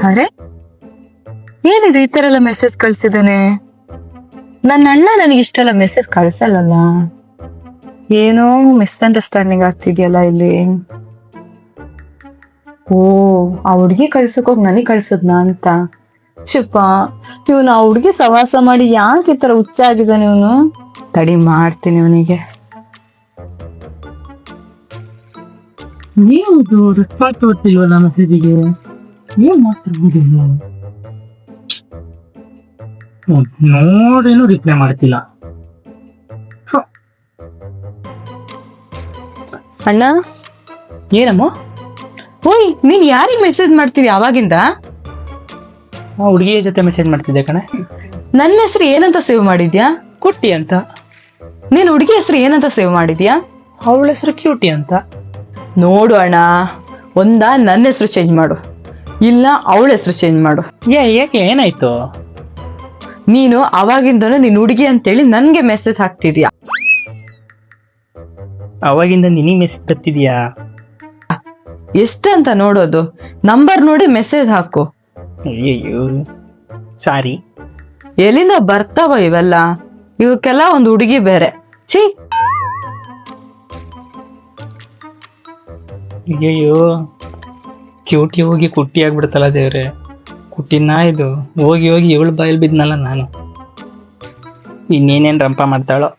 ಅರೆ, ಏನಿದು ಈ ತರ ಎಲ್ಲ ಮೆಸೇಜ್ ಕಳ್ಸಿದ್ದಾನೆ? ನನ್ನ ಅಣ್ಣ ನನಗೆ ಇಷ್ಟೆಲ್ಲ ಮೆಸೇಜ್ ಕಳ್ಸಲ್ಲಲ್ಲ. ಏನೋ ಮಿಸ್ಅಂಡರ್ಸ್ಟ್ಯಾಂಡಿಂಗ್ ಆಗ್ತಿದ್ಯಲ್ಲ ಇಲ್ಲಿ. ಓ, ಆ ಹುಡ್ಗಿ ಕಳ್ಸಕೋಗಿ ನನಗೆ ಕಳ್ಸದ್ನಾ ಅಂತ. ಚಿಪ್ಪ, ಇವನು ಆ ಹುಡ್ಗಿ ಸವಾಸ ಮಾಡಿ ಯಾಕೆ ಈ ತರ ಹುಚ್ಚಾಗಿದ್ದಾನೆ ಇವನು. ತಡಿ, ಮಾಡ್ತೀನಿ ಇವನಿಗೆ. ನೀವು ರೆಸ್ಪಾನ್ಸ್ ಕೊಡ್ತಿಲ್ವಲ್ಲ ಮೆಸೇಜಿಗೆ, ಏನ್ ಮಾಡ್ತಿರ್ಬೋದು? ನೋಡಿನೂ ರಿಪ್ಲೈ ಮಾಡ್ತಿಲ್ಲ. ಅಣ್ಣ, ಏನಮ್ಮ? ಓಯ್, ನೀನ್ ಯಾರಿಗ್ ಮೆಸೇಜ್ ಮಾಡ್ತೀವಿ ಅವಾಗಿಂದ? ಆ ಹುಡುಗಿಯ ಜೊತೆ ಮೆಸೇಜ್ ಮಾಡ್ತಿದ್ದೆ ಕಣೆ. ನನ್ನ ಹೆಸರು ಏನಂತ ಸೇವ್ ಮಾಡಿದ್ಯಾ? ಕುಟ್ಟಿ ಅಂತ. ನೀನ್ ಹುಡುಗಿ ಹೆಸರು ಏನಂತ ಸೇವ್ ಮಾಡಿದ್ಯಾ? ಅವಳ ಹೆಸರು ಕ್ಯೂಟಿ ಅಂತ. ನೋಡು ಅಣ್ಣ, ನನ್ನ ಹೆಸರು ಚೇಂಜ್ ಮಾಡು, ಇಲ್ಲ ಅವಳ ಹೆಸರು ಚೇಂಜ್ ಮಾಡು. ಯಾಕೆ, ಏನಾಯ್ತು? ನೀನು ಅವಾಗಿಂದನೂ ನೀನ್ ಹುಡುಗಿ ಅಂತೇಳಿ ನನ್ಗೆ ಮೆಸೇಜ್ ಹಾಕ್ತಿದ್ಯಾ. ಅವಾಗಿಂದ ನಿನಗೆ ಮೆಸೇಜ್ ಬರ್ತಿದ್ಯಾ? ಎಷ್ಟಂತ ನೋಡೋದು? ನಂಬರ್ ನೋಡಿ ಮೆಸೇಜ್ ಹಾಕು. ಅಯ್ಯಯ್ಯೋ, ಸಾರಿ. ಎಲ್ಲಿಂದ ಬರ್ತಾವ ಇವೆಲ್ಲ? ಇವಕ್ಕೆಲ್ಲ ಒಂದು ಹುಡುಗಿ ಬೇರೆ. ಛೀ. ಅಯ್ಯಯ್ಯೋ, ಕ್ಯೂಟಿ ಹೋಗಿ ಕುಟ್ಟಿ ಆಗ್ಬಿಡ್ತಲ್ಲ ದೇವ್ರೆ. ಕುಟ್ಟಿನ ಇದು ಹೋಗಿ ಹೋಗಿ ಇವಳು ಬಾಯಲ್ಲಿ ಬಿದ್ನಲ್ಲ ನಾನು. ಇನ್ನೇನೇನು ರಂಪ ಮಾಡ್ತಾಳೋ.